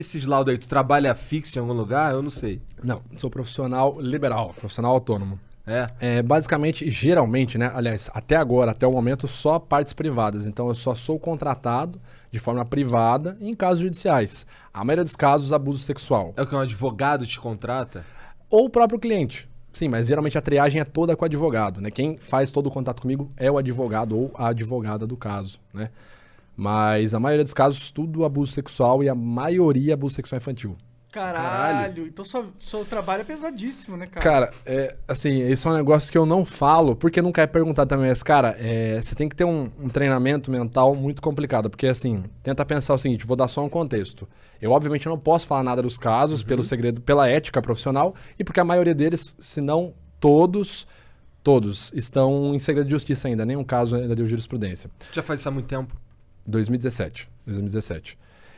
Esses laudos aí, tu trabalha fixo em algum lugar? Eu não sei. Não, sou profissional liberal, profissional autônomo. É? Basicamente, geralmente, né? Aliás, até agora, até o momento, só partes privadas. Então, eu só sou contratado de forma privada em casos judiciais. A maioria dos casos, abuso sexual. É o que um advogado te contrata? Ou o próprio cliente. Sim, mas geralmente a triagem é toda com o advogado, né? Quem faz todo o contato comigo é o advogado ou a advogada do caso, né? Mas a maioria dos casos, tudo abuso sexual e a maioria abuso sexual infantil. Caralho. Então seu trabalho é pesadíssimo, né, cara? Cara, assim, isso é um negócio que eu não falo, porque nunca é perguntado também, mas, cara, você tem que ter um treinamento mental muito complicado, porque, assim, tenta pensar o seguinte, vou dar só um contexto. Eu, obviamente, não posso falar nada dos casos, pelo segredo, pela ética profissional, e porque a maioria deles, se não todos estão em segredo de justiça ainda, nenhum caso ainda deu jurisprudência. Tu já faz isso há muito tempo? 2017.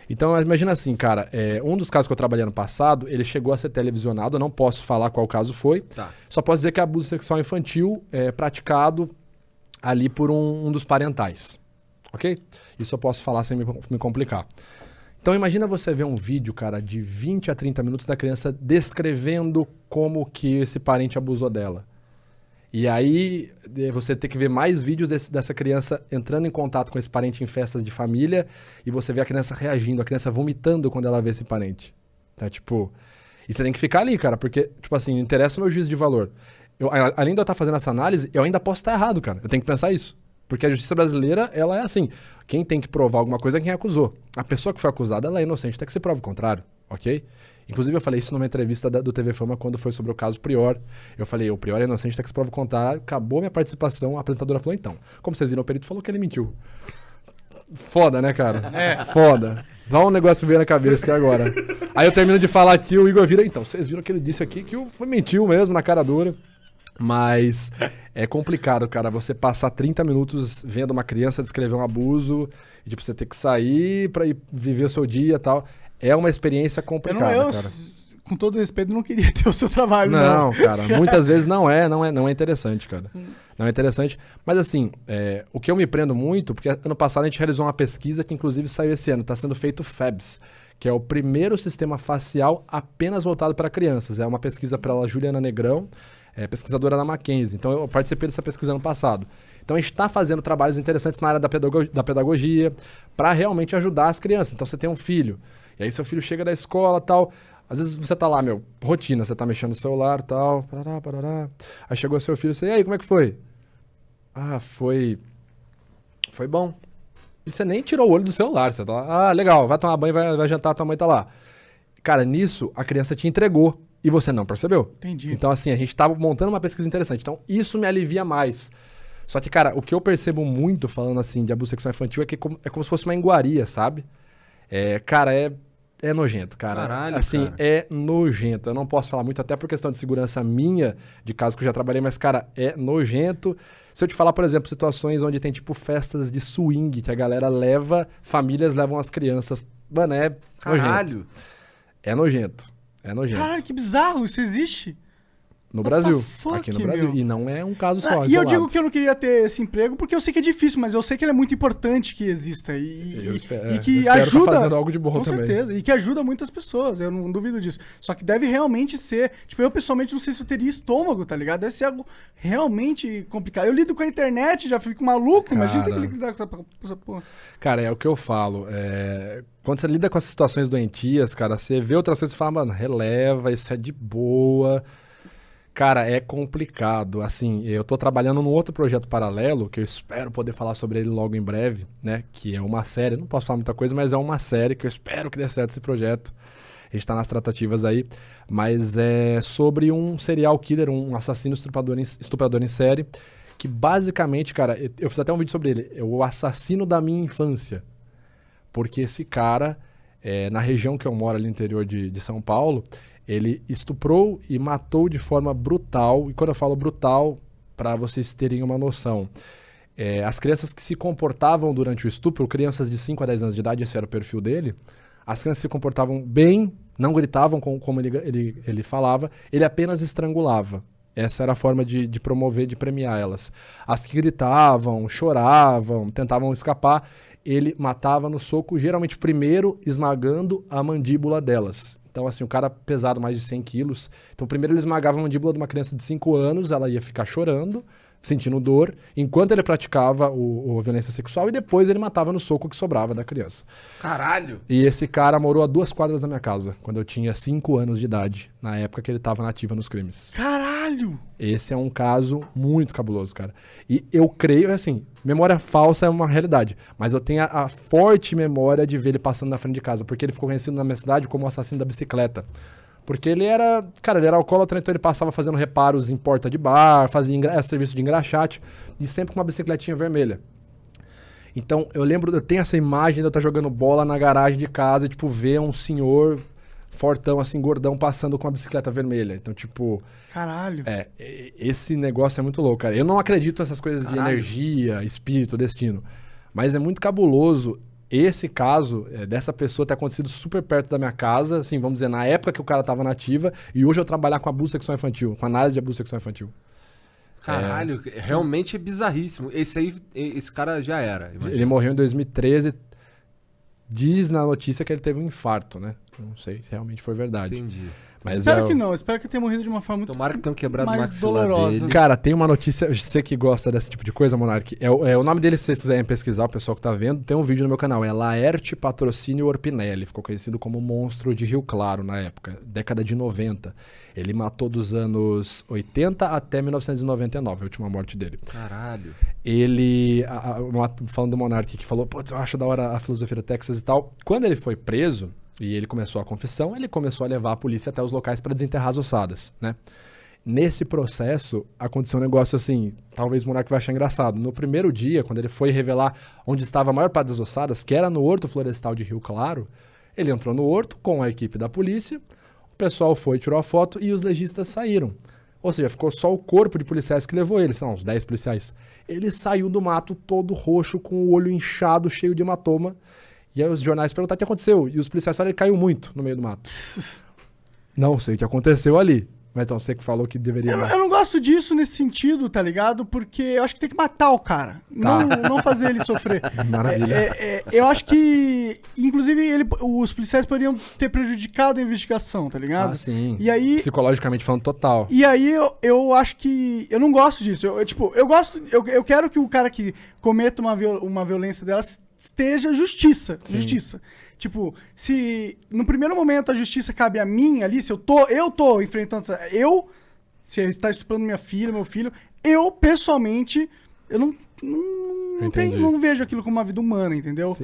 Então, imagina assim, cara, um dos casos que eu trabalhei ano passado, ele chegou a ser televisionado, eu não posso falar qual caso foi, Tá. só posso dizer que é abuso sexual infantil praticado ali por um dos parentais, ok? Isso eu posso falar sem me complicar. Então, imagina você ver um vídeo, cara, de 20 a 30 minutos da criança descrevendo como que esse parente abusou dela. E aí você tem que ver mais vídeos dessa criança entrando em contato com esse parente em festas de família e você vê a criança reagindo, a criança vomitando quando ela vê esse parente. Tá, tipo... E você tem que ficar ali, cara, porque, tipo assim, não interessa o meu juízo de valor. Além de eu estar fazendo essa análise, eu ainda posso estar errado, cara. Eu tenho que pensar isso. Porque a justiça brasileira, ela é assim. Quem tem que provar alguma coisa é quem acusou. A pessoa que foi acusada, ela é inocente, até que se prove o contrário, ok? Inclusive, eu falei isso numa entrevista do TV Fama quando foi sobre o caso Prior. Eu falei, o Prior é inocente, até que se prova o contrário. Acabou minha participação, a apresentadora falou, então. Como vocês viram, o perito falou que ele mentiu. Foda, né, cara? Foda. Só um negócio veio na cabeça aqui agora. Aí eu termino de falar aqui, o Igor vira, então, vocês viram que ele disse aqui que mentiu mesmo, na cara dura. Mas é complicado, cara, você passar 30 minutos vendo uma criança descrever um abuso e, tipo, você ter que sair pra ir viver o seu dia e tal. É uma experiência complicada, cara. Com todo respeito, não queria ter o seu trabalho, não. Não, cara, muitas vezes não é interessante, cara. Não é interessante. Mas assim, o que eu me prendo muito, porque ano passado a gente realizou uma pesquisa que inclusive saiu esse ano, está sendo feito o FABS, que é o primeiro sistema facial apenas voltado para crianças. É uma pesquisa pela Juliana Negrão, pesquisadora da Mackenzie. Então eu participei dessa pesquisa ano passado. Então a gente está fazendo trabalhos interessantes na área da pedagogia para realmente ajudar as crianças. Então você tem um filho, e aí seu filho chega da escola e tal, às vezes você tá lá, rotina, você tá mexendo no celular e tal, parará. Aí chegou seu filho, você, e aí, como é que foi? Ah, foi bom. E você nem tirou o olho do celular, você tá lá, legal, vai tomar banho, vai jantar, tua mãe tá lá. Cara, nisso, a criança te entregou e você não percebeu. Entendi. Então, assim, a gente tá montando uma pesquisa interessante. Então, isso me alivia mais. Só que, cara, o que eu percebo muito falando, assim, de abuso sexual infantil é que é como se fosse uma iguaria, sabe? Cara, é nojento, cara. Caralho, assim, cara. é nojento. Eu não posso falar muito, até por questão de segurança minha, de caso que eu já trabalhei, mas, cara, é nojento. Se eu te falar, por exemplo, situações onde tem, tipo, festas de swing, que a galera famílias levam as crianças. Mano, é Caralho. nojento. É nojento. É nojento. Cara, que bizarro, isso existe? No What Brasil. the fuck, Aqui no Brasil. meu? E não é um caso só, E eu isolado. digo que eu não queria ter esse emprego porque eu sei que é difícil, mas eu sei que ele é muito importante que exista Eu e espero, que eu espero ajuda. tá fazendo algo de bom com também. certeza, e que ajuda muitas pessoas, eu não duvido disso. Só que deve realmente ser, tipo, eu pessoalmente não sei se eu teria estômago, tá ligado? Deve ser algo realmente complicado. Eu lido com a internet, já fico maluco, imagina ter que lidar com essa porra. Cara, é o que eu falo. Quando você lida com as situações doentias, cara, você vê outras coisas e fala, mano, releva, isso é de boa. Cara, é complicado. Assim, eu tô trabalhando num outro projeto paralelo, que eu espero poder falar sobre ele logo em breve, né? Que é uma série, não posso falar muita coisa, mas é uma série que eu espero que dê certo esse projeto. A gente tá nas tratativas aí. Mas é sobre um serial killer, um assassino estuprador em série, que basicamente, cara, eu fiz até um vídeo sobre ele, é o assassino da minha infância. Porque esse cara, na região que eu moro ali no interior de São Paulo, ele estuprou e matou de forma brutal. E quando eu falo brutal, para vocês terem uma noção, as crianças que se comportavam durante o estupro, crianças de 5 a 10 anos de idade, esse era o perfil dele, as crianças se comportavam bem, não gritavam como ele falava, ele apenas estrangulava. Essa era a forma de promover, de premiar elas. As que gritavam, choravam, tentavam escapar, ele matava no soco, geralmente primeiro esmagando a mandíbula delas. Então, assim, o cara pesado mais de 100 quilos. Então, primeiro ele esmagava a mandíbula de uma criança de 5 anos, ela ia ficar chorando, sentindo dor, enquanto ele praticava a violência sexual, e depois ele matava no soco que sobrava da criança. Caralho! E esse cara morou a 2 quadras da minha casa, quando eu tinha 5 anos de idade, na época que ele tava na ativa nos crimes. Caralho! Esse é um caso muito cabuloso, cara. E eu creio, assim, memória falsa é uma realidade, mas eu tenho a forte memória de ver ele passando na frente de casa, porque ele ficou conhecido na minha cidade como o assassino da bicicleta. Porque ele era, cara, ele era alcoólatra, então ele passava fazendo reparos em porta de bar, fazia serviço de engraxate, e sempre com uma bicicletinha vermelha. Então, eu tenho essa imagem de eu estar jogando bola na garagem de casa e, tipo, ver um senhor fortão, assim, gordão, passando com uma bicicleta vermelha. Então, tipo... Caralho. Esse negócio é muito louco, cara. Eu não acredito nessas coisas de energia, espírito, destino. Mas é muito cabuloso esse caso dessa pessoa ter acontecido super perto da minha casa, assim, vamos dizer, na época que o cara tava na ativa, e hoje eu trabalhar com abuso sexual infantil, com análise de abuso sexual infantil. Caralho, realmente é bizarríssimo. Esse cara já era. Imagina. Ele morreu em 2013. Diz na notícia que ele teve um infarto, né? Não sei se realmente foi verdade. Entendi. Mas Espero que não. Espero que tenha morrido de uma forma muito Tomara que tenham quebrado o mais maxilar dolorosa. dele. Cara, tem uma notícia, você que gosta desse tipo de coisa, Monark, o nome dele, se vocês quiserem pesquisar, o pessoal que tá vendo, tem um vídeo no meu canal, é Laerte Patrocínio Orpinelli, ficou conhecido como Monstro de Rio Claro na época, década de 90. Ele matou dos anos 80 até 1999, a última morte dele. Caralho. Ele, falando do Monark que falou, pô, eu acho da hora a filosofia do Texas e tal, quando ele foi preso, e ele começou a confissão, ele começou a levar a polícia até os locais para desenterrar as ossadas, né? Nesse processo, aconteceu um negócio assim, talvez o Monark vai achar engraçado. No primeiro dia, quando ele foi revelar onde estava a maior parte das ossadas, que era no Horto Florestal de Rio Claro, ele entrou no horto com a equipe da polícia, o pessoal foi, tirou a foto e os legistas saíram. Ou seja, ficou só o corpo de policiais que levou ele, são uns 10 policiais. Ele saiu do mato todo roxo, com o olho inchado, cheio de hematoma. E aí os jornais perguntaram o que aconteceu. E os policiais falaram que ele caiu muito no meio do mato. Não sei o que aconteceu ali. Mas então, você que falou que deveria... Eu não gosto disso nesse sentido, tá ligado? Porque eu acho que tem que matar o cara. Não fazer ele sofrer. Maravilha. Eu acho que, inclusive, os policiais poderiam ter prejudicado a investigação, tá ligado? Ah, sim. E aí... Psicologicamente falando, total. E aí eu acho que... Eu não gosto disso. Eu quero que o cara que cometa uma violência delas esteja justiça. Sim. Justiça. Tipo, se no primeiro momento a justiça cabe a mim ali, se eu tô enfrentando se está estuprando minha filha, meu filho, eu pessoalmente, eu não vejo aquilo como uma vida humana, entendeu?